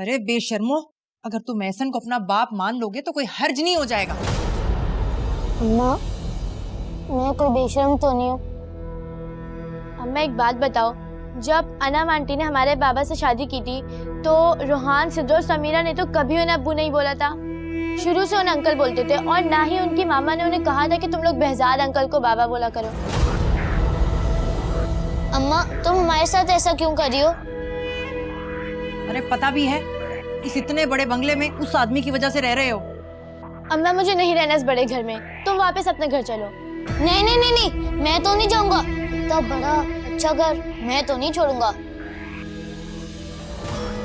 अरे बेशर्मो, अगर तुम एहसन को अपना बाप मान लोगे तो कोई हर्ज नहीं हो जाएगा। अम्मा, मैं कोई बेशर्म तो नहीं हूँ। अम्मा एक बात बताओ, जब अनम आंटी ने हमारे बाबा से शादी की थी तो रोहान, सिद्धू और समीरा ने तो कभी उन्हें अब्बू नहीं बोला था। शुरू से उन्हें अंकल बोलते थे और ना ही उनकी मामा ने उन्हें कहा था कि तुम लोग बेहजाद अंकल को बाबा बोला करो। अम्मा, तुम हमारे साथ ऐसा क्यों कर रही हो? अरे पता भी है, इस इतने बड़े बंगले में उस आदमी की वजह से रह रहे हो। अम्मा मुझे नहीं रहना इस बड़े घर में, तुम वापस अपने घर चलो। नहीं नहीं नहीं नहीं, मैं तो नहीं जाऊंगा। इतना बड़ा अच्छा घर मैं तो नहीं छोड़ूंगा।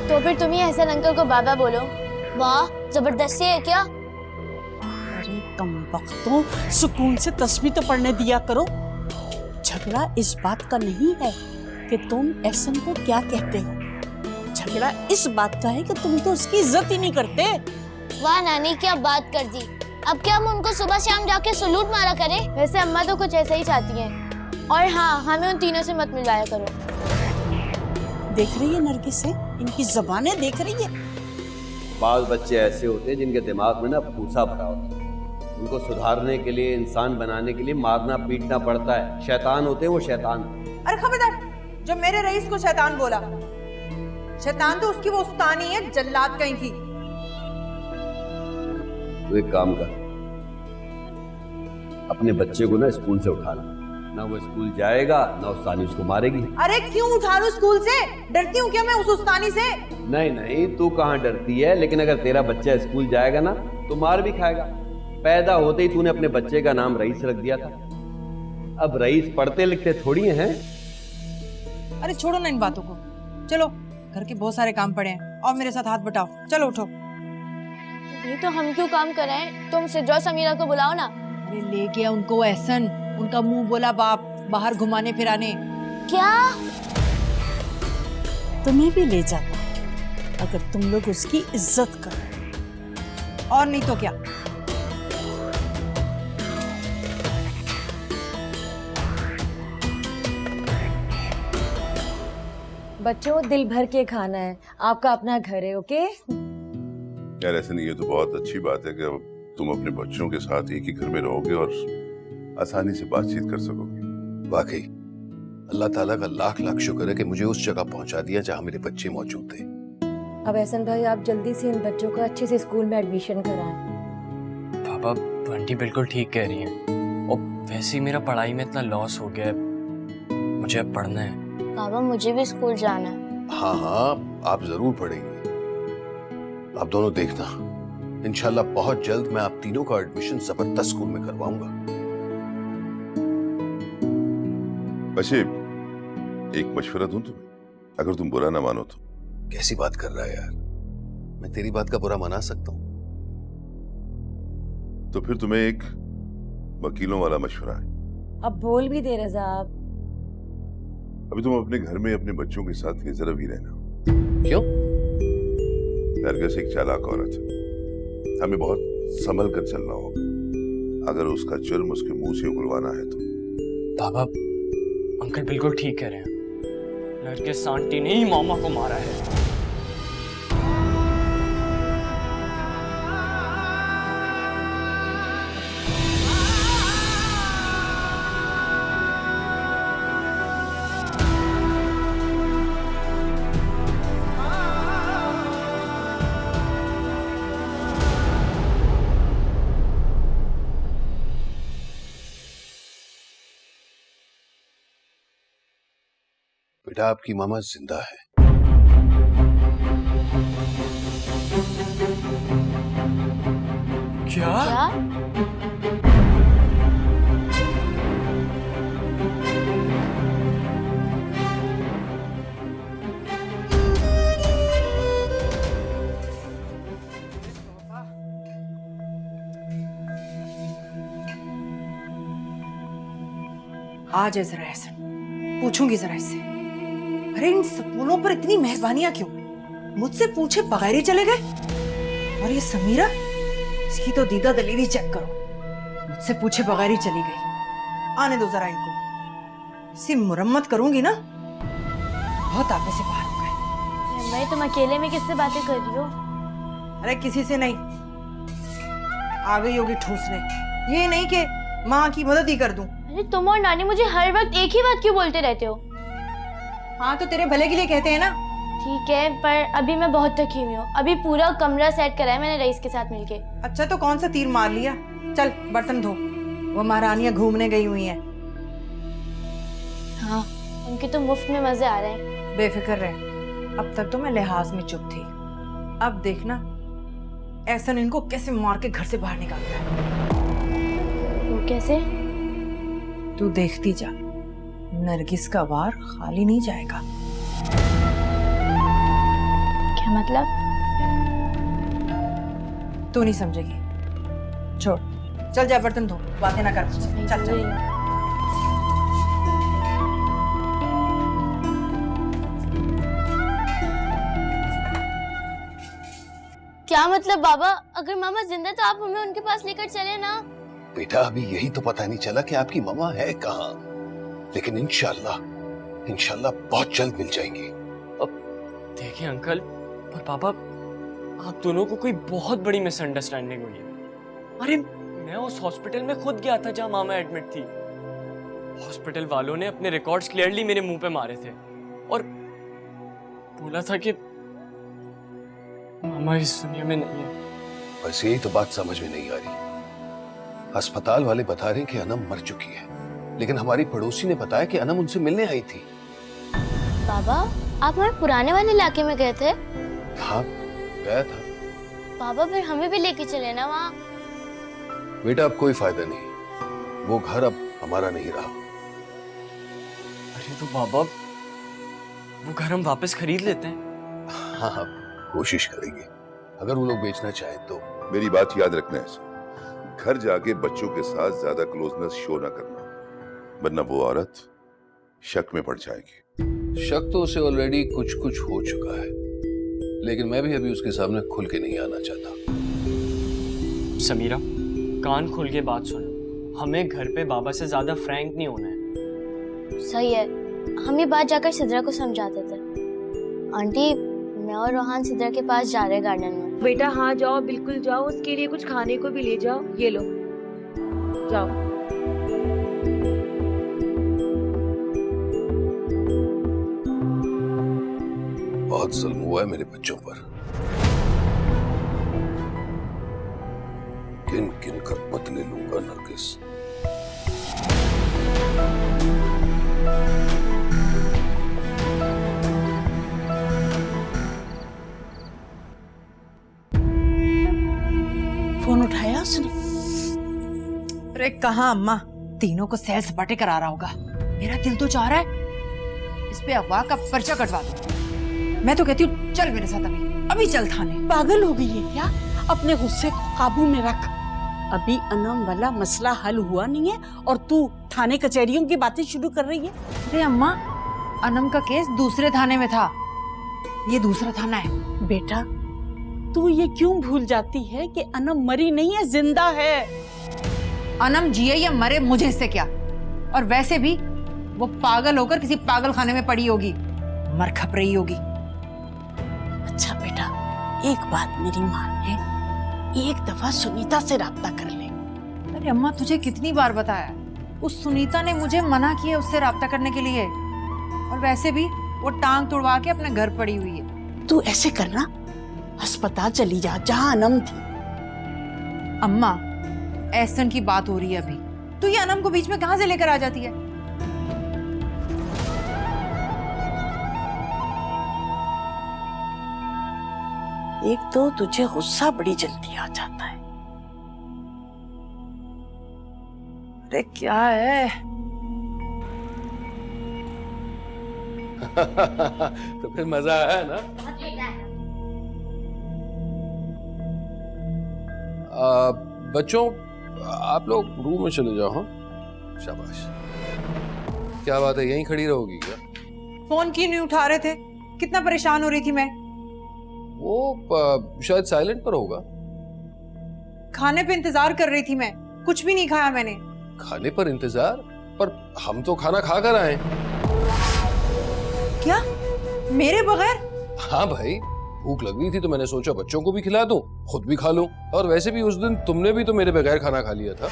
तो फिर तुम ही एहसन अंकल को बाबा बोलो। वाह, जबरदस्ती है क्या? अरे कमबख्तों, सुकून से तस्बीह तो पढ़ने दिया करो। झगड़ा इस बात का नहीं है कि तुम एहसन को क्या कहते हो, झगड़ा इस बात का है कि तुम तो उसकी इज्जत ही नहीं करते। वाह नानी, क्या बात कर दी। अब क्या हम उनको सुबह शाम जाके सलूट मारा करें? वैसे अम्मा तो कुछ ऐसा ही चाहती हैं। और हाँ, हमें उन तीनों से मत मिलवाया करो। देख रही है नरगिस है, इनकी जबानें देख रही है। बाल बच्चे ऐसे होते हैं जिनके दिमाग में ना भूसा भरा होता है। उनको सुधारने के लिए, इंसान बनाने के लिए मारना पीटना पड़ता है। शैतान होते हैं वो, शैतान। अरे खबरदार, जो मेरे रईस को शैतान बोला, शैतान तो उसकी वो उस्तानी है, जल्लाद कहीं की। तो एक काम कर, अपने बच्चे को ना स्कूल से उठा ला। ना वो स्कूल जाएगा ना उस्तानी उसको मारेगी। अरे क्यों उठा लूं स्कूल से? डरती हूँ क्या मैं उस उस्तानी से? नहीं नहीं, तू कहाँ डरती है, लेकिन अगर तेरा बच्चा स्कूल जाएगा ना तो मार भी खाएगा। पैदा होते ही तूने अपने बच्चे का नाम रईस रख दिया था। अब रईस पढ़ते लिखते थोड़ी हैं। अरे छोड़ो ना इन बातों को, चलो घर के बहुत सारे काम पड़े हैं और मेरे साथ हाथ बटाओ। चलो उठो। ये तो हम क्यों काम कर रहे हैं? तुम सिद्धू और समीरा को बुलाओ ना। अरे ले गया उनको एहसन, उनका मुंह बोला बाप, बाहर घुमाने फिराने। क्या? तुम्हें भी ले जाता अगर तुम लोग उसकी इज्जत करो। और नहीं तो क्या। बच्चों, दिल भर के खाना है, आपका अपना घर है। ओके यार ऐसे नहीं, ये तो बहुत अच्छी बात है कि अब तुम अपने बच्चों के साथ एक ही घर में रहोगे और आसानी से बातचीत कर सकोगे। वाकई अल्लाह ताला का लाख लाख शुक्र है कि मुझे उस जगह पहुंचा दिया जहां मेरे बच्चे मौजूद थे। अब एहसन भाई, आप जल्दी से इन बच्चों को अच्छे से स्कूल में एडमिशन कराएं। पापा, बंटी बिल्कुल ठीक कह रही हैं। और वैसे ही मेरा पढ़ाई में इतना लॉस हो गया है, मुझे अब पढ़ना है। बाबा, मुझे भी स्कूल जाना है। हाँ हाँ, आप जरूर पढ़ेंगे। आप दोनों देखना, इंशाल्लाह बहुत जल्द मैं आप तीनों का एडमिशन जबरदस्त स्कूल में करवाऊंगा। वैसे एक मशवरा दूं तुम्हें, अगर तुम बुरा ना मानो तो। कैसी बात कर रहा है यार, मैं तेरी बात का बुरा मना सकता हूँ? तो फिर तुम्हें एक वकीलों वाला मशवरा है। अब बोल भी दे रजा आप। अभी तुम अपने घर में अपने बच्चों के साथ ये जरा भी रहना। क्यों? नरगिस एक चालाक औरत है, हमें बहुत संभल कर चलना होगा। अगर उसका जुर्म उसके मुंह से उगलवाना है तो। पापा, अंकल बिल्कुल ठीक कह रहे हैं। नरगिस आंटी ने ही मामा को मारा है। बेटा, आपकी मामा जिंदा है। क्या? आज है जरा एहसन, पूछूंगी जरा इससे। अरे इन सपूलों पर इतनी मेहरबानियां क्यों? मुझसे पूछे बगैर ही चले गए। और ये समीरा, इसकी तो दीदा दलीली चेक करो, मुझसे पूछे बगैर ही चली गई। आने दो जरा इनको, इसी मुरम्मत करूंगी ना, बहुत आपे से बाहर हो गए। मैं तुम अकेले में किससे बातें कर रही हो? अरे किसी से नहीं, आ गई होगी ठूसने। ये नहीं कि माँ की मदद ही कर दूं। अरे तुम और नानी मुझे हर वक्त एक ही बात क्यों बोलते रहते हो? हाँ तो तेरे भले के लिए कहते हैं ना। ठीक है, पर अभी मैं बहुत थकी हुई हूँ। अभी पूरा कमरा सेट करा है मैंने रईस के साथ मिलके। अच्छा तो कौन सा तीर मार लिया? चल बर्तन धो, वो महारानियां घूमने गई हुई हैं। हाँ, उनके तो मुफ्त में मजे आ रहे हैं। बेफिक्र रह, अब तक तो मैं लिहाज में चुप थी, अब देखना एहसन इनको कैसे मार के घर से बाहर निकालता है। वो कैसे? तू देखती जा, नरगिस का वार खाली नहीं जाएगा। क्या मतलब? तू नहीं समझेगी, छोड़। चल जा बर्तन धो, बातें ना कर। चल चल। क्या मतलब बाबा? अगर मामा जिंदा तो आप हमें उनके पास लेकर चले ना। बेटा अभी यही तो पता नहीं चला कि आपकी मम्मा है कहाँ, लेकिन इंशाल्लाह बहुत जल्द मिल जाएंगी। देखिए अंकल, पर पापा आप दोनों को कोई बहुत बड़ी मिसअंडरस्टैंडिंग हुई है। अरे मैं उस हॉस्पिटल में खुद गया था जहां मामा एडमिट थी। हॉस्पिटल वालों ने अपने रिकॉर्ड्स क्लियरली मेरे मुंह पे मारे थे और बोला था कि मामा इस दुनिया में नहीं है। बस यही तो बात समझ में नहीं आ रही। अस्पताल वाले बता रहे हैं कि अनम मर चुकी है, लेकिन हमारी पड़ोसी ने बताया कि अनम उनसे मिलने आई थी। बाबा, आप हमारे पुराने वाले इलाके में गए थे? हाँ गया था। बाबा फिर हमें भी लेके चले ना वहाँ। बेटा अब कोई फायदा नहीं, वो घर अब हमारा नहीं रहा। अरे तो बाबा वो घर हम वापस खरीद लेते हैं। हाँ कोशिश करेंगे, अगर वो लोग बेचना चाहें तो। मेरी बात याद रखना है, घर जाके बच्चों के साथ ज्यादा क्लोजनेस शो ना करना, वरना वो औरत शक में पड़ जाएगी। शक तो उसे ऑलरेडी कुछ कुछ हो चुका है, लेकिन मैं भी अभी उसके सामने खुल के नहीं आना चाहता। समीरा कान खोल के बात सुन, हमें घर पे बाबा से ज्यादा फ्रैंक नहीं होना है। सही है, हम ये बात जाकर सिद्रा को समझाते थे। आंटी, मैं और रोहान सिद्रा के पास जा रहे हैं गार्डन में। बेटा हाँ जाओ, बिल्कुल जाओ, उसके लिए कुछ खाने को भी ले जाओ। ये लो, जाओ। बहुत जुल्म हुआ है मेरे बच्चों पर। किन किन कर बदले लूंगा नरगिस। फोन उठाया उसने? अरे कहाँ अम्मा, तीनों को सैर सपाटे करा रहा होगा। मेरा दिल तो चाह रहा है इस पे अफवाह का पर्चा कटवा दो। मैं तो कहती हूँ चल मेरे साथ, अभी चल थाने। पागल हो गई है क्या? अपने गुस्से को काबू में रख। अभी अनम वाला मसला हल हुआ नहीं है और तू थाने कचहरियों की बातें शुरू कर रही है। अरे अम्मा, अनम का केस दूसरे थाने में था, ये दूसरा थाना है। बेटा तू ये क्यों भूल जाती है कि अनम मरी नहीं है, जिंदा है। अनम जिए या मरे मुझे इससे क्या, और वैसे भी वो पागल होकर किसी पागल खाने में पड़ी होगी, मर खप रही होगी। अच्छा बेटा एक बात मेरी मान ले, एक दफा सुनीता से राब्ता कर ले। अरे अम्मा तुझे कितनी बार बताया, उस सुनीता ने मुझे मना किया उससे राब्ता करने के लिए, और वैसे भी वो टांग तुड़वा के अपने घर पड़ी हुई है। तू ऐसे करना, अस्पताल चली जा जहां अनम थी। अम्मा एहसन की बात हो रही है अभी, तो ये अनम को बीच में कहां से लेकर आ जाती है? एक तो तुझे गुस्सा बड़ी जल्दी आ जाता है। अरे क्या है? तो फिर मजा आया ना? बच्चों आप लोग रूम में चले जाओ। हाँ शाबाश। क्या बात है, यहीं खड़ी रहोगी क्या? फोन क्यों नहीं उठा रहे थे? कितना परेशान हो रही थी मैं। वो शायद साइलेंट पर होगा। खाने पे इंतजार कर रही थी मैं, कुछ भी नहीं खाया मैंने। खाने पर इंतजार? पर हम तो खाना खा कर आए। क्या मेरे बगैर? हाँ भाई, भूख लग रही थी तो मैंने सोचा बच्चों को भी खिला दूं, खुद भी खा लूं। और वैसे भी उस दिन तुमने भी तो मेरे बगैर खाना खा लिया था।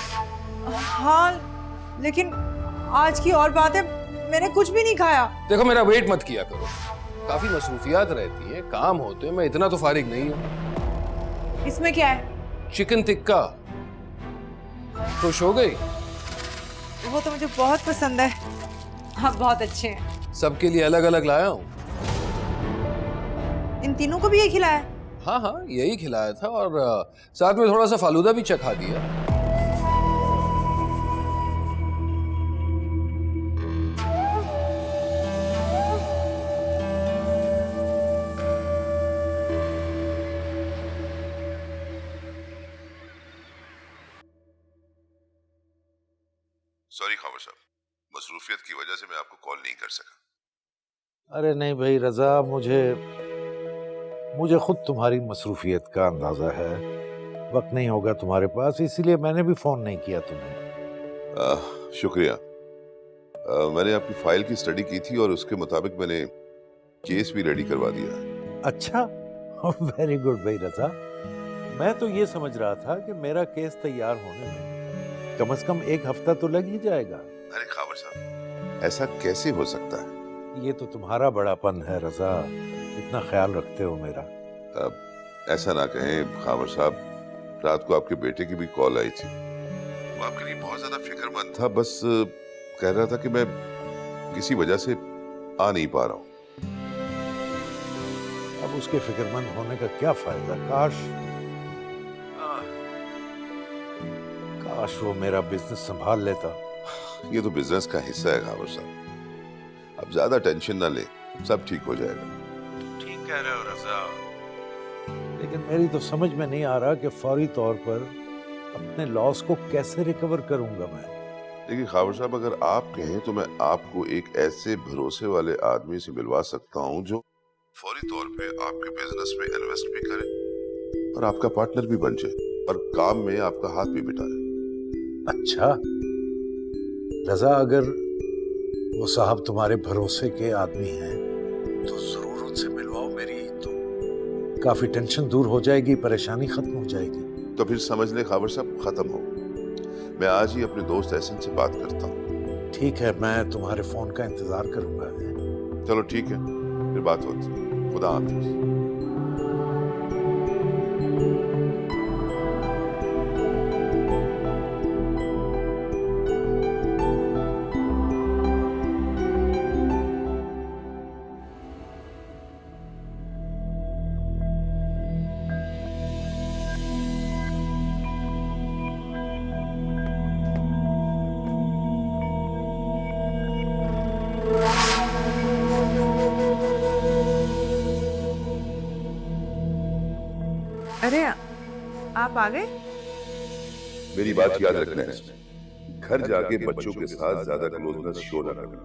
हाँ लेकिन आज की और बात है, मैंने कुछ भी नहीं खाया। देखो मेरा वेट मत किया करो, काफी मसरूफियात रहती है, काम होते हैं, मैं इतना तो फारिग नहीं हूँ। इसमें क्या है? चिकन टिक्का। खुश हो गई? वो तो मुझे बहुत पसंद है। आप बहुत अच्छे हैं। सबके लिए अलग अलग लाया हूँ। इन तीनों को भी ये खिलाया? हाँ हाँ, यही खिलाया था और साथ में थोड़ा सा फालूदा भी चखा दिया। सॉरी खामर साहब, मसरूफियत की वजह से मैं आपको कॉल नहीं कर सका। अरे नहीं भाई रजा, मुझे खुद तुम्हारी मसरूफियत का अंदाजा है। वक्त नहीं होगा तुम्हारे पास, इसीलिए मैंने भी फोन नहीं किया तुम्हें। शुक्रिया। मैंने आपकी फाइल की स्टडी की थी और उसके मुताबिक मैंने केस भी रेडी करवा दिया है। अच्छा, वेरी गुड भाई रजा। मैं तो ये समझ रहा था कि मेरा केस तैयार होने में कम से कम 1 हफ्ता तो लग ही जाएगा। अरे खामर साहब, ऐसा कैसे हो सकता है? ये तो तुम्हारा बड़ापन है रजा, इतना ख्याल रखते हो मेरा। ऐसा ना कहें खामर साहब, रात को आपके बेटे की भी कॉल आई थी। वो आपके लिए बहुत ज्यादा फिक्रमंद था, बस कह रहा था कि मैं किसी वजह से आ नहीं पा रहा हूँ। अब उसके फिक्रमंद होने का क्या फायदा? काश वो मेरा बिजनेस संभाल लेता। ये तो बिजनेस का हिस्सा है खामर साहब, अब ज्यादा टेंशन ना ले, सब ठीक हो जाएगा। ठीक कह रहे हो रजा, लेकिन मेरी तो समझ में नहीं आ रहा कि फौरी तौर पर अपने लॉस को कैसे रिकवर करूंगा मैं। देखिए खामर साहब, अगर आप कहें तो मैं आपको एक ऐसे भरोसे वाले आदमी से मिलवा सकता हूं जो फौरी तौर पे आपके बिजनेस में इन्वेस्ट भी करे और आपका पार्टनर भी बन जाए और काम में आपका हाथ भी बिठाए। अच्छा रजा, अगर वो साहब तुम्हारे भरोसे के आदमी हैं तो जरूर उनसे मिलवाओ। मेरी तो काफी टेंशन दूर हो जाएगी, परेशानी खत्म हो जाएगी। तो फिर समझ ले खामर साहब, खत्म हो। मैं आज ही अपने दोस्त एहसन से बात करता हूँ। ठीक है, मैं तुम्हारे फोन का इंतजार करूंगा। चलो ठीक है, फिर बात होती है। खुदा हाफिज। अरे आप आ गए? मेरी बात याद रखना है, घर जाके बच्चों के साथ ज्यादा क्लोजनेस शो ना करना।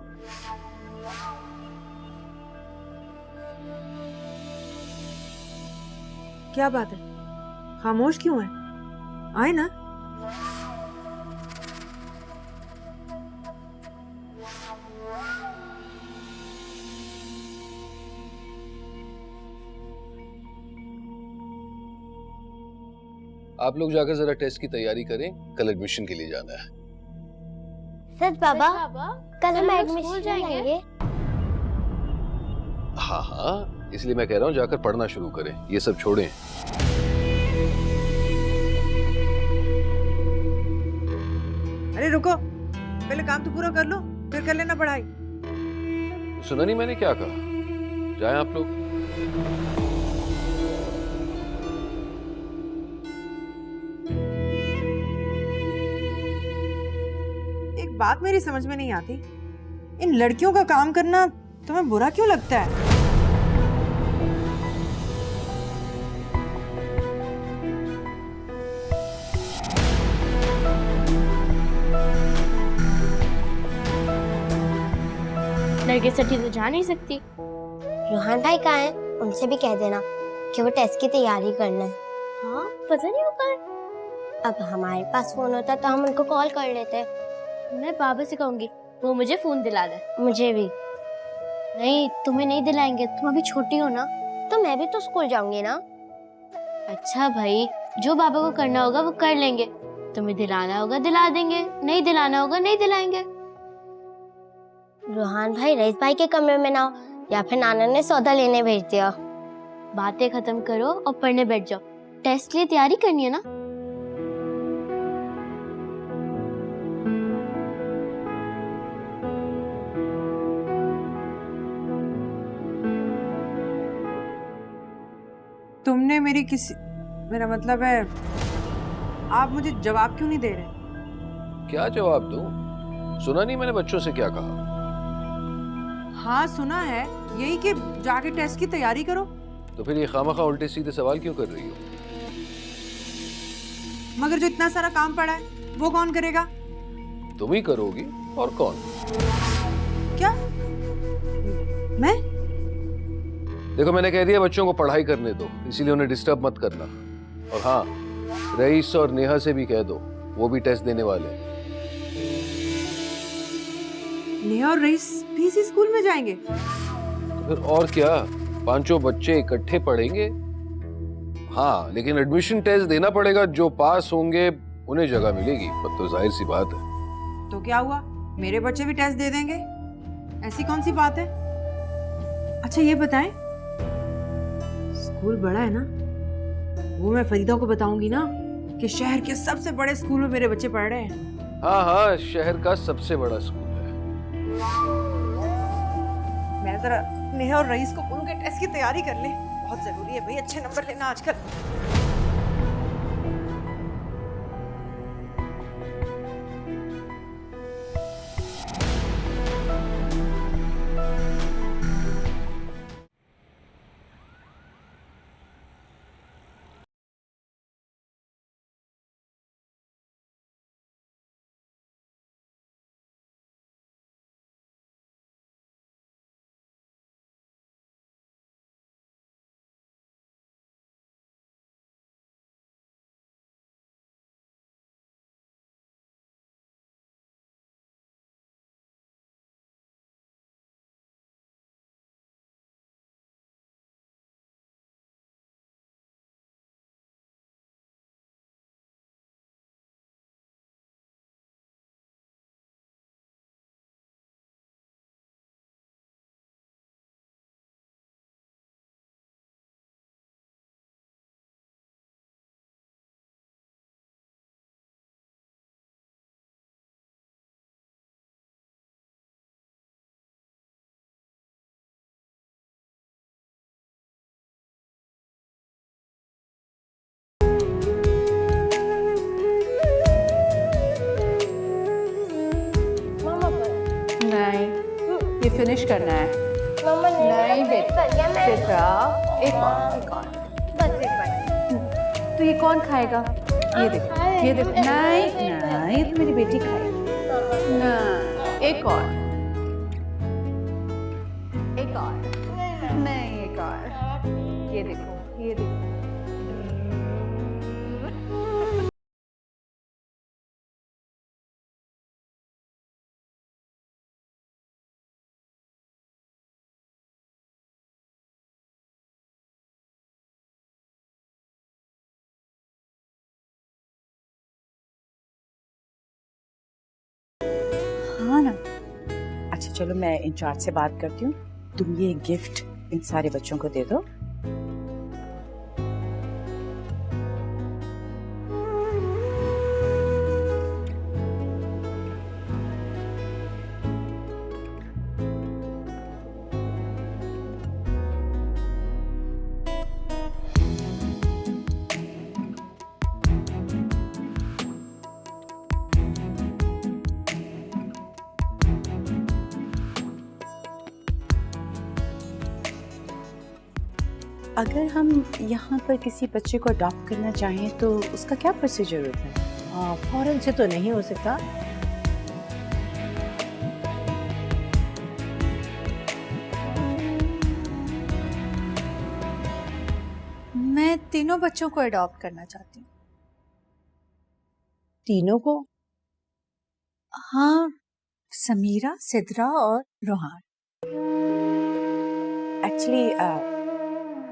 क्या बात है, खामोश क्यों है? आए ना। आप लोग जाकर जरा टेस्ट की तैयारी करें, कल एडमिशन के लिए जाना है। सच बाबा, कल हम एडमिशन जाएंगे। हाँ हाँ, इसलिए मैं कह रहा हूँ जाकर पढ़ना शुरू करें, ये सब छोड़ें। अरे रुको, पहले काम तो पूरा कर लो, फिर कर लेना पढ़ाई। सुना नहीं मैंने क्या कहा? जाएं आप लोग। एक बात मेरी समझ में नहीं आती, इन लड़कियों का काम करना तुम्हें बुरा क्यों लगता है? लड़के सटी तो जा नहीं सकती। रोहान भाई कहाँ हैं? उनसे भी कह देना कि वो टेस्ट की तैयारी कर लें। हाँ, पता नहीं वो कहाँ है। अब हमारे पास फोन होता तो हम उनको कॉल कर लेते। मैं बाबा से कहूंगी वो मुझे फोन दिला दे। मुझे भी। नहीं, तुम्हें नहीं दिलाएंगे, तुम अभी छोटी हो ना। तो मैं भी तो स्कूल जाऊंगी ना। अच्छा भाई, जो बाबा को करना होगा वो कर लेंगे, तुम्हें दिलाना होगा दिला देंगे, नहीं दिलाना होगा नहीं दिलाएंगे। रोहान भाई रईस भाई के कमरे में ना हो, या फिर नाना ने सौदा लेने भेज दिया। बातें खत्म करो और पढ़ने बैठ जाओ, टेस्ट के लिए तैयारी करनी है ना। तुमने मेरा मतलब है, आप मुझे जवाब क्यों नहीं दे रहे? क्या जवाब दूं? सुना नहीं मैंने बच्चों से क्या कहा? हाँ सुना है, यही कि जाके टेस्ट की तैयारी करो। तो फिर ये खामखा उल्टे सीधे सवाल क्यों कर रही हो? मगर जो इतना सारा काम पड़ा है वो कौन करेगा? तुम ही करोगी, और कौन? क्या? मैं? देखो मैंने कह दिया बच्चों को पढ़ाई करने दो, इसीलिए उन्हें डिस्टर्ब मत करना। और हाँ, रईस और नेहा से भी कह दो, वो भी टेस्ट देने वाले हैं। नेहा और रईस भी इसी स्कूल में जाएंगे? तो फिर और क्या, पांचों बच्चे इकट्ठे पढ़ेंगे। हाँ लेकिन एडमिशन टेस्ट देना पड़ेगा, जो पास होंगे उन्हें जगह मिलेगी, पर तो जाहिर सी बात है। तो क्या हुआ, मेरे बच्चे भी टेस्ट दे देंगे, ऐसी कौन सी बात है? अच्छा ये बताएं, स्कूल बड़ा है ना, वो मैं फरीदा को बताऊंगी ना कि शहर के सबसे बड़े स्कूल में मेरे बच्चे पढ़ रहे हैं। हाँ हाँ, शहर का सबसे बड़ा स्कूल है। मैं जरा नेहा और रईस को उनके टेस्ट की तैयारी कर ले, बहुत जरूरी है भाई अच्छे नंबर लेना आजकल। नहीं, ये फिनिश करना है। नहीं बेटा, चित्रा, एक और। बस एक बार। तो ये कौन खाएगा? ये देखो, ये देखो। नहीं नहीं, ये तो मेरी बेटी खाएगी ना। एक और, एक और। नहीं, एक और। ये देखो, ये देखो। हाँ ना। अच्छा चलो, मैं इंचार्ज से बात करती हूँ, तुम ये गिफ्ट इन सारे बच्चों को दे दो। अगर हम यहाँ पर किसी बच्चे को अडॉप्ट करना चाहें तो उसका क्या प्रोसीजर होता है? फौरन से तो नहीं हो सकता। मैं तीनों बच्चों को अडॉप्ट करना चाहती हूँ। तीनों को? हाँ, समीरा, सिद्रा और रोहान। एक्चुअली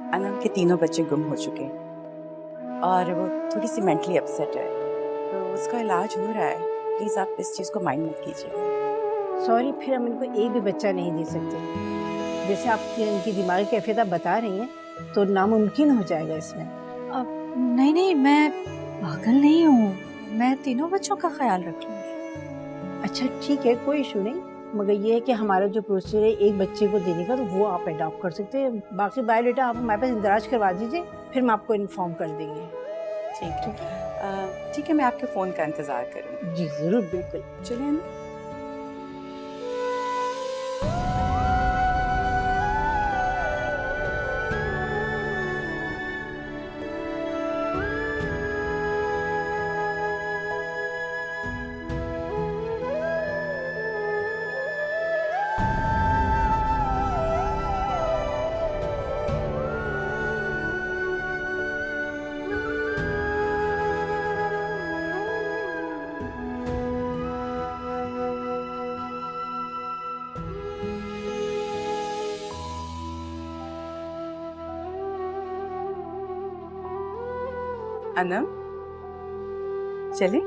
अनम के तीनों बच्चे गुम हो चुके हैं और वो थोड़ी सी मेंटली अपसेट है, तो उसका इलाज हो रहा है। प्लीज़ आप इस चीज़ को माइंड मत कीजिएगा। सॉरी, फिर हम इनको एक भी बच्चा नहीं दे सकते। जैसे आप इनकी दिमागी कैफियत आप बता रही हैं, तो नामुमकिन हो जाएगा इसमें। नहीं नहीं, मैं पागल नहीं हूँ, मैं तीनों बच्चों का ख्याल रख लूँगी। अच्छा ठीक है, कोई इशू नहीं, मगर ये है कि हमारा जो प्रोसीजर है एक बच्चे को देने का, तो वो आप अडॉप्ट कर सकते हैं। बाकी बायोडाटा आप हमारे पास इंदराज करवा दीजिए, फिर हम आपको इन्फॉर्म कर देंगे। ठीक है, मैं आपके फ़ोन का इंतज़ार करूँगी। जी ज़रूर, बिल्कुल। चलिए ना। अनम, चले।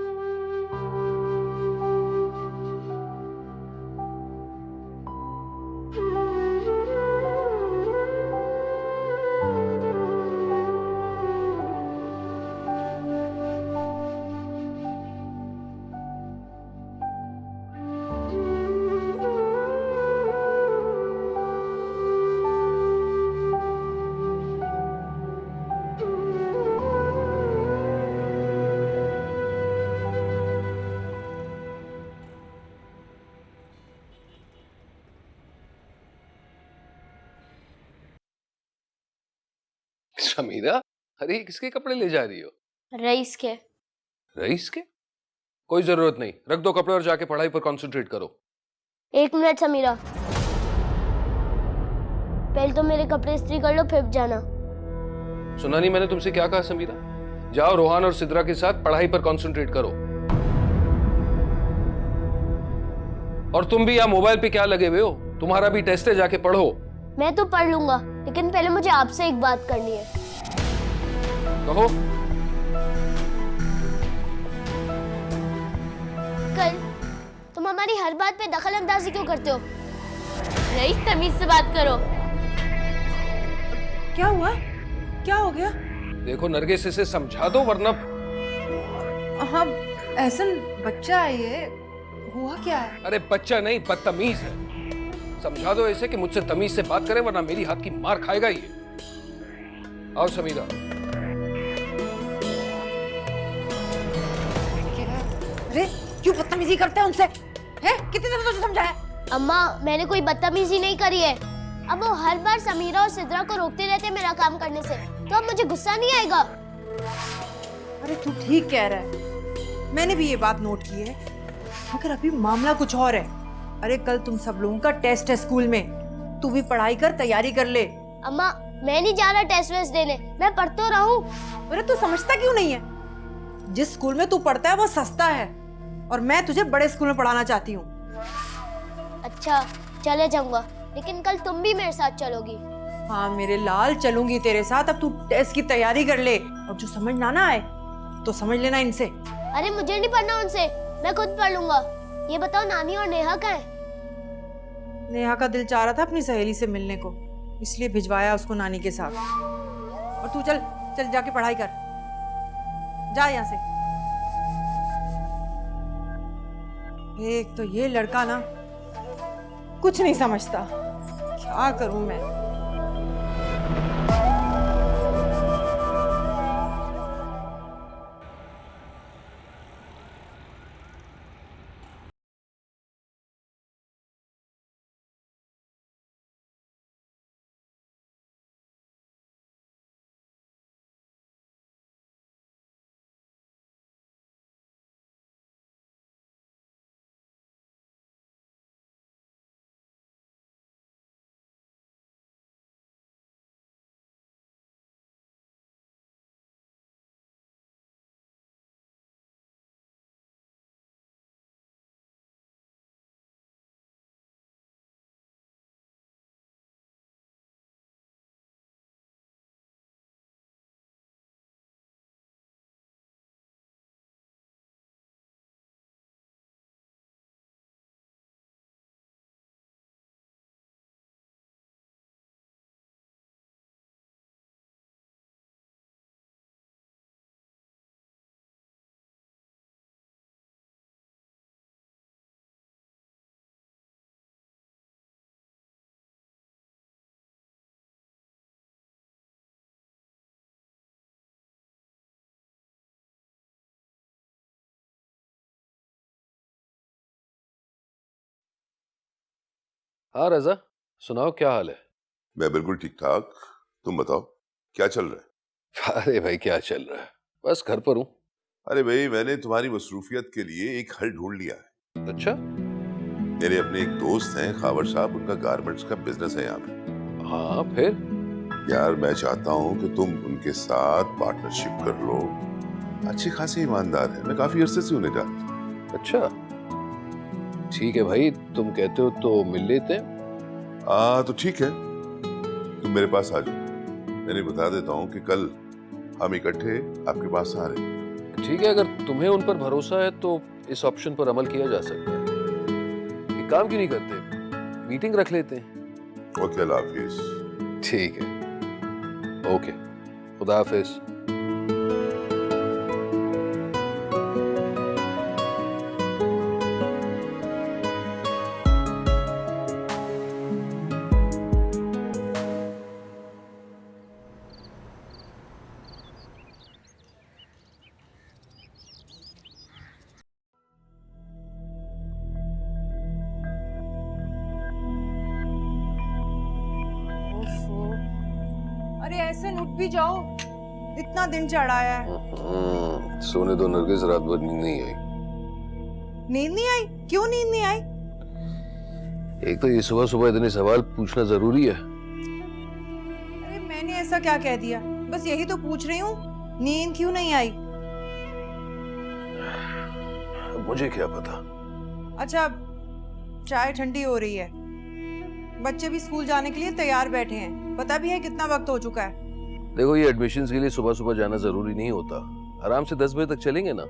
समीरा, अरे ये किसके कपड़े ले जा रही हो? रईस के। रईस के? कोई जरूरत नहीं, रख दो कपड़े और जाके पढ़ाई पर कंसंट्रेट करो। 1 मिनट समीरा, पहले तो मेरे कपड़े इस्त्री कर लो, फिर जाना। सुना नहीं मैंने तुमसे क्या कहा समीरा? जाओ रोहान और सिद्रा के साथ पढ़ाई पर कंसंट्रेट करो। और तुम भी यहाँ मोबाइल पे क्या लगे हुए हो? तुम्हारा भी टेस्ट है, जाके पढ़ो। मैं तो पढ़ लूंगा, लेकिन पहले मुझे आपसे एक बात करनी है। कहो। कल तुम हमारी हर बात पे दखल अंदाजी क्यों करते हो? रईस, तमीज से बात करो। क्या हुआ? क्या हो गया? देखो नरगिस, इसे समझा दो वरना। हाँ एहसन, बच्चा है ये, हुआ क्या है? अरे बच्चा नहीं, बदतमीज है। समझा दो ऐसे कि मुझसे तमीज से बात करे, वरना मेरी हाथ की मार खाएगा ये। आओ समीरा। अरे क्यों बदतमीजी करते हैं उनसे? हैं? कितनी दफा तुझे समझाया? अम्मा, मैंने कोई बदतमीजी नहीं करी है। अब वो हर बार समीरा और सिद्रा को रोकते रहते हैं मेरा काम करने से, तो अब मुझे गुस्सा नहीं आएगा? अरे तू ठीक कह रहा है, मैंने भी ये बात नोट की है, मगर अभी मामला कुछ और है। अरे कल तुम सब लोगों का टेस्ट है स्कूल में, तू भी पढ़ाई कर, तैयारी कर ले। अम्मा, मैं नहीं जा रहा टेस्ट वेस्ट देने, मैं पढ़ तो रहा हूँ। अरे तू समझता क्यों नहीं है? जिस स्कूल में तू पढ़ता है वो सस्ता है, और मैं तुझे बड़े स्कूल में पढ़ाना चाहती हूँ। अच्छा, चले जाऊंगा, लेकिन कल तुम भी मेरे साथ चलोगी। हाँ मेरे लाल, चलूंगी तेरे साथ। अब तू टेस्ट की तैयारी कर ले, और जो समझ ना आए तो समझ लेना इनसे। अरे मुझे नहीं पढ़ना उनसे, मैं खुद पढ़ लूंगा। ये बताओ, नानी और नेहा कहाँ है? नेहा का दिल चाह रहा था अपनी सहेली से मिलने को, इसलिए भिजवाया उसको नानी के साथ। और तू चल चल जाके पढ़ाई कर, जा यहाँ से। एक तो ये लड़का ना कुछ नहीं समझता, क्या करूं मैं? हाँ रजा, सुनाओ क्या हाल है? मैं बिल्कुल ठीक ठाक। तुम बताओ क्या चल रहा है? अरे भाई क्या चल रहा है, बस घर पर हूँ। अरे भाई, मैंने तुम्हारी मसरूफियत के लिए एक हल ढूंढ लिया है। अच्छा? मेरे अपने एक दोस्त हैं खावर साहब, उनका गारमेंट्स का बिजनेस है यहाँ पे। हाँ फिर? यार मैं चाहता हूँ कि तुम उनके साथ पार्टनरशिप कर लो। अच्छी खासी ईमानदार है, मैं काफी अरसे से उन्हें जानता हूँ। अच्छा ठीक है भाई, तुम कहते हो तो मिल लेते हैं। तो ठीक है, तुम मेरे पास आ जाओ। मैंने बता देता हूँ कि कल हम इकट्ठे आपके पास आ रहे हैं। ठीक है, अगर तुम्हें उन पर भरोसा है तो इस ऑप्शन पर अमल किया जा सकता है। एक काम क्यों नहीं करते, मीटिंग रख लेते हैं। ओके, अल्लाह हाफिज। ठीक है, ओके, खुदा हाफिज। अरे ऐसे उठ भी जाओ, इतना दिन चढ़ाया है। सोने दो नरगिस, रात भर नींद नहीं आई। नींद नहीं आई? क्यों नींद नहीं आई? एक तो ये सुबह सुबह इतने सवाल पूछना जरूरी है? अरे मैंने ऐसा क्या कह दिया, बस यही तो पूछ रही हूँ, नींद क्यों नहीं आई? मुझे क्या पता। अच्छा, चाय ठंडी हो रही है, बच्चे भी स्कूल जाने के लिए तैयार बैठे हैं, पता भी है कितना वक्त हो चुका है। देखो, ये एडमिशन्स के लिए सुबह सुबह जाना जरूरी नहीं होता, आराम से 10 बजे तक चलेंगे ना।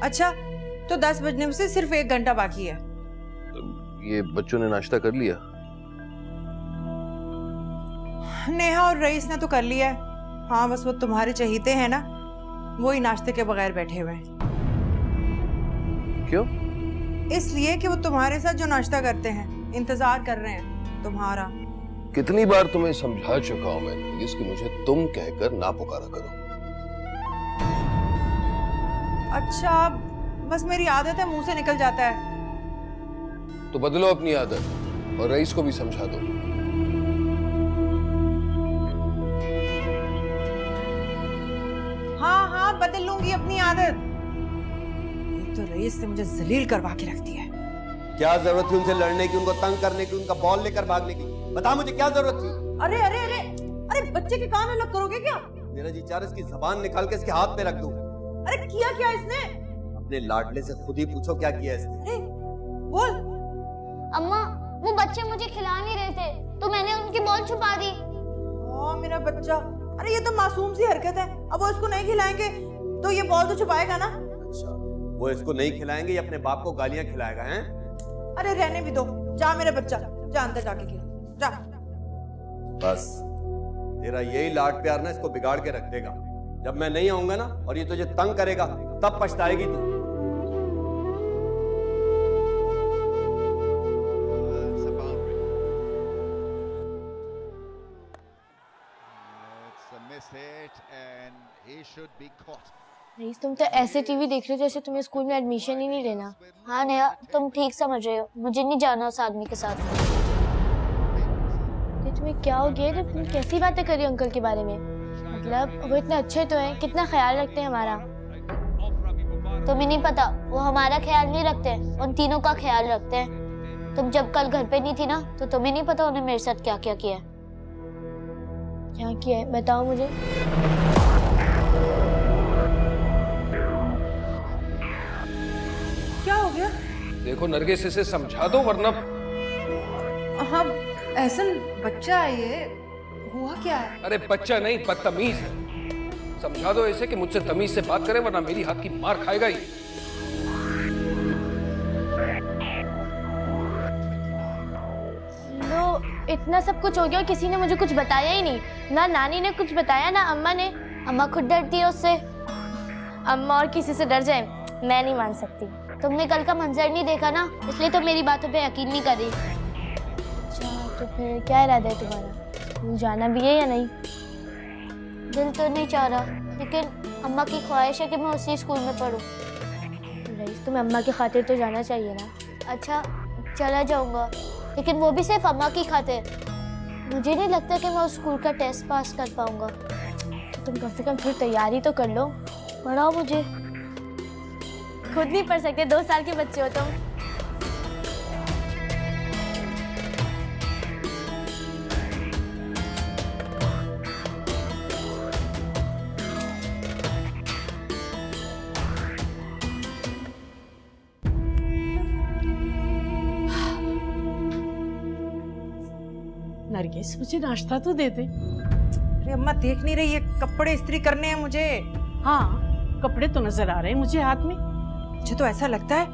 अच्छा, तो 10 बजने में से सिर्फ 1 घंटा बाकी है। ये बच्चों ने नाश्ता कर लिया? नेहा और रईस ने तो कर लिया है। हाँ, बस वो तुम्हारे चहीते हैं ना, वो ही नाश्ते के बगैर बैठे हुए हैं। क्यों? इसलिए कि वो तुम्हारे साथ जो नाश्ता करते हैं, इंतजार कर रहे हैं तुम्हारा। कितनी बार तुम्हें समझा चुका हूं मैं कि मुझे तुम कहकर ना पुकारा करो। अच्छा, बस मेरी आदत है, मुंह से निकल जाता है। तो बदलो अपनी आदत और रईस को भी समझा दो। हाँ हाँ, बदल लूंगी अपनी आदत। एक तो रईस ने मुझे जलील करवा के रख दिया है। क्या जरूरत थी उनसे लड़ने की, उनको तंग करने की, उनका बॉल लेकर भागने की? बता मुझे क्या जरूरत थी? अरे अरे अरे अरे, बच्चे के कान अलग करोगे क्या? मेरा जी चाह रहा है इसकी जबान निकाल के इसके हाथ पे रख दूं। अरे किया क्या इसने? अपने लाडले से खुद ही पूछो क्या किया इसने। अरे बोल। अम्मा, वो बच्चे मुझे खिला नहीं रहे थे तो मैंने उनकी बॉल छुपा दी। मेरा बच्चा, अरे ये तो मासूम सी हरकत है। अब वो इसको नहीं खिलाएंगे तो ये बॉल तो छुपाएगा ना। अच्छा, वो इसको नहीं खिलाएंगे, ये अपने बाप को गालियां खिलाएगा हैं? अरे रहने भी दो, जा मेरा बच्चा, जा अंदर जाके खेल, जा। बस तेरा यही लाड प्यार ना इसको बिगाड़ के रख देगा। जब मैं नहीं आऊंगा ना और ये तुझे तंग करेगा, तब पछताएगी तू। रईस, तुम तो ऐसे टीवी देख रहे हो जैसे तुम्हें स्कूल में एडमिशन ही नहीं लेना। हाँ नेहा, तुम ठीक समझ रहे हो, मुझे नहीं जाना उस आदमी के साथ। ये तुम्हें क्या हो गया? तुम कैसी बातें कर रही हो अंकल के बारे में? मतलब वो इतने अच्छे तो हैं, कितना ख्याल रखते हैं हमारा। तुम्हें नहीं पता, वो हमारा ख्याल नहीं रखते, उन तीनों का ख्याल रखते हैं। तुम जब कल घर पे नहीं थी ना, तो तुम्हें नहीं पता उन्हें मेरे साथ क्या क्या किया है। क्या किया है बताओ मुझे। क्या हो गया? देखो नरगिस, इसे समझा दो वरना। हाँ, एहसन बच्चा है ये, हुआ क्या है? अरे बच्चा नहीं, बदतमीज है। समझा दो इसे कि मुझसे तमीज से बात करे वरना मेरी हाथ की मार खाएगा ही। लो, इतना सब कुछ हो गया, किसी ने मुझे कुछ बताया ही नहीं। ना नानी ने कुछ बताया, ना अम्मा ने। अम्मा खुद डरती है उससे। अम्मा और किसी से डर जाए, मैं नहीं मान सकती। तुमने कल का मंजर नहीं देखा ना, इसलिए तो मेरी बातों पे यकीन नहीं कर रही। अच्छा, तो फिर क्या इरादा है तुम्हारा? स्कूल जाना भी है या नहीं? दिल तो नहीं चाह रहा, लेकिन अम्मा की ख्वाहिश है कि मैं उसी स्कूल में पढूं। रईस, तुम्हें अम्मा की खातिर तो जाना चाहिए ना। अच्छा चला जाऊंगा, लेकिन वो भी सिर्फ अम्मा की खातिर। मुझे नहीं लगता कि मैं उस स्कूल का टेस्ट पास कर पाऊंगा। तो तुम कम से कम फिर तैयारी तो कर लो। पढ़ाओ मुझे। खुद नहीं पढ़ सकते, 2 साल के बच्चे हो तुम। नरगिस मुझे नाश्ता तो दे दे। अरे अम्मा देख नहीं रही है, कपड़े इस्त्री करने हैं मुझे। हाँ कपड़े तो नजर आ रहे हैं मुझे हाथ में। मुझे तो ऐसा लगता है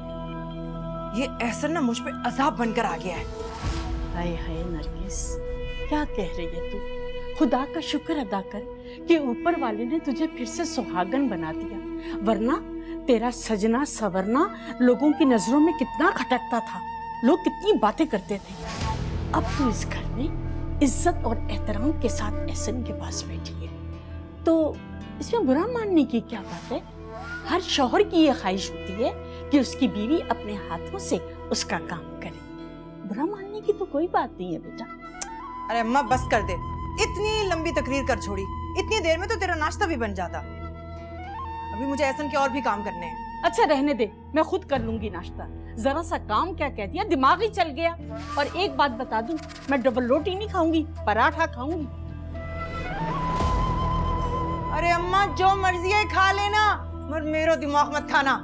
ये एहसन ना मुझ पे अजाब बनकर आ गया है। हाय हाय नरगिस, क्या कह रही है तू? खुदा का शुक्र अदा कर कि ऊपर वाले ने तुझे फिर से सुहागन बना दिया, वरना तेरा सजना सवरना लोगों की नजरों में कितना खटकता था, लोग कितनी बातें करते थे। अब तू इस घर में इज्जत और एहतराम के साथ एहसन के पास बैठी है, तो इसमें बुरा मानने की क्या बात है? हर शौहर की ये ख्वाहिश होती है कि उसकी बीवी अपने हाथों से उसका काम करे। बुरा मानने की तो कोई बात नहीं है बेटा। अरे अम्मा बस कर दे, इतनी लंबी तकरीर कर छोड़ी। इतनी देर में तो तेरा नाश्ता भी बन जाता। अभी मुझे एहसन के और भी काम करने हैं। अच्छा रहने दे, मैं खुद कर लूंगी नाश्ता। जरा सा काम क्या कह दिया, दिमाग ही चल गया। और एक बात बता दूं, मैं डबल रोटी नहीं खाऊंगी, पराठा खाऊंगी। अरे अम्मा जो मर्जी है खा लेना, मगर मेरा दिमाग मत खाना।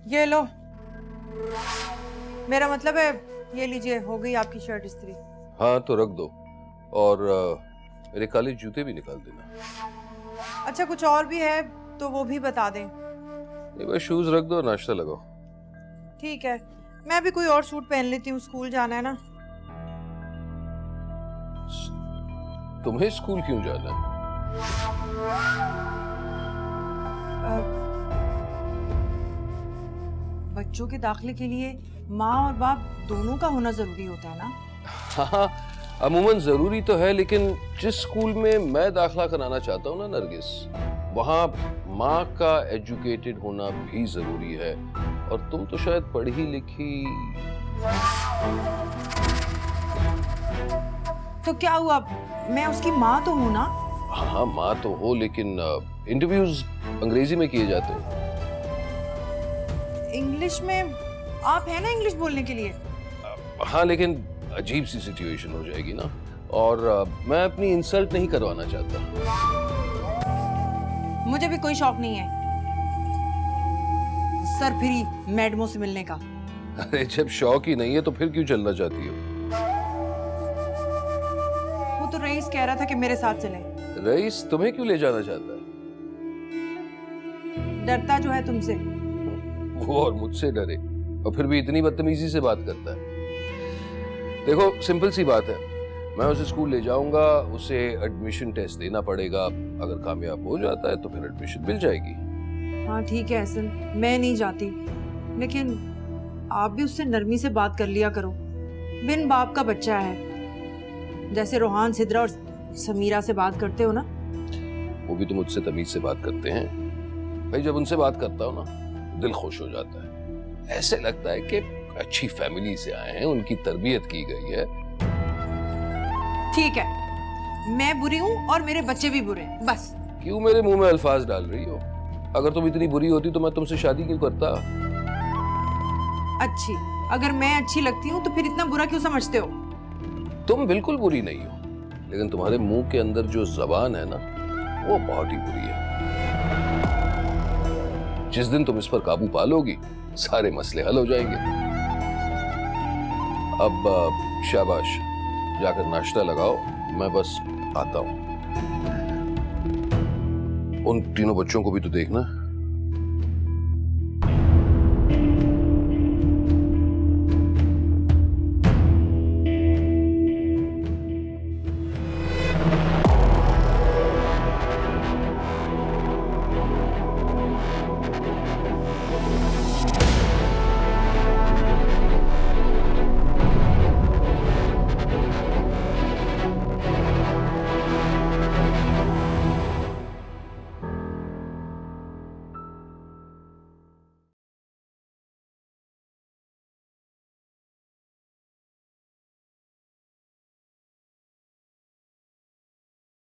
ये लो, मेरा मतलब है ये लीजिए, हो गई आपकी शर्ट इस्त्री। हाँ तो रख दो, और मेरे काले जूते भी निकाल देना। अच्छा कुछ और भी है तो वो भी बता दें। नहीं बस शूज रख दो, नाश्ता लगाओ। ठीक है, मैं भी कोई और सूट पहन लेती हूँ, स्कूल जाना है ना। तुम्हें स्कूल क्यों जाना है? बच्चों के दाखिले के लिए माँ और बाप दोनों का होना जरूरी होता है ना। हाँ अमूमन जरूरी तो है, लेकिन जिस स्कूल में मैं दाखिला कराना चाहता हूँ ना नरगिस, वहाँ माँ का एजुकेटेड होना भी जरूरी है। और तुम तो शायद पढ़ी लिखी। तो क्या हुआ, मैं उसकी माँ तो हूँ ना। हाँ माँ तो हो, लेकिन इंटरव्यूज अंग्रेजी में किए जाते हैं। इंग्लिश में आप है ना इंग्लिश बोलने के लिए। हाँ लेकिन अजीब सी सिचुएशन हो जाएगी ना, और मैं अपनी इंसल्ट नहीं करवाना चाहता। मुझे भी कोई शौक नहीं है सरफिरी मैडमों से मिलने का। अरे जब शौक ही नहीं है तो फिर क्यों चलना चाहती हो? वो तो रईस कह रहा था कि मेरे साथ चले। रईस तुम्हें क्यों ले जाना चाहता है? डरता जो है तुमसे। वो और मुझसे डरे, और फिर भी इतनी बदतमीजी से बात करता है। देखो सिंपल सी बात है, मैं उसे स्कूल ले जाऊंगा, उसे एडमिशन टेस्ट देना पड़ेगा। अगर कामयाब हो जाता है तो फिर एडमिशन मिल जाएगी। हाँ ठीक है एहसन, मैं नहीं जाती, लेकिन आप भी उससे नरमी से बात कर लिया करो। बिन बाप का बच्चा है, जैसे रोहान सिद्रा और समीरा से बात करते हो ना। वो भी तो मुझसे तमीज से बात करते हैं भाई। जब उनसे बात करता हूँ ना, दिल खुश हो जाता है। ऐसे लगता है कि अच्छी फैमिली से आए हैं, उनकी तरबियत की गई है। ठीक है, मैं बुरी हूँ और मेरे बच्चे भी बुरे, बस। क्यों मेरे मुंह में अल्फाज डाल रही हो? अगर तुम इतनी बुरी होती तो मैं तुमसे शादी क्यों करता? अच्छी, अगर मैं अच्छी लगती हूँ तो फिर इतना बुरा क्यों समझते हो? तुम बिल्कुल बुरी नहीं हो, लेकिन तुम्हारे मुंह के अंदर जो जबान है ना, वो बहुत ही बुरी है। जिस दिन तुम इस पर काबू पा लोगी, सारे मसले हल हो जाएंगे। अब शाबाश, जाकर नाश्ता लगाओ, मैं बस आता हूं। उन तीनों बच्चों को भी तो देखना।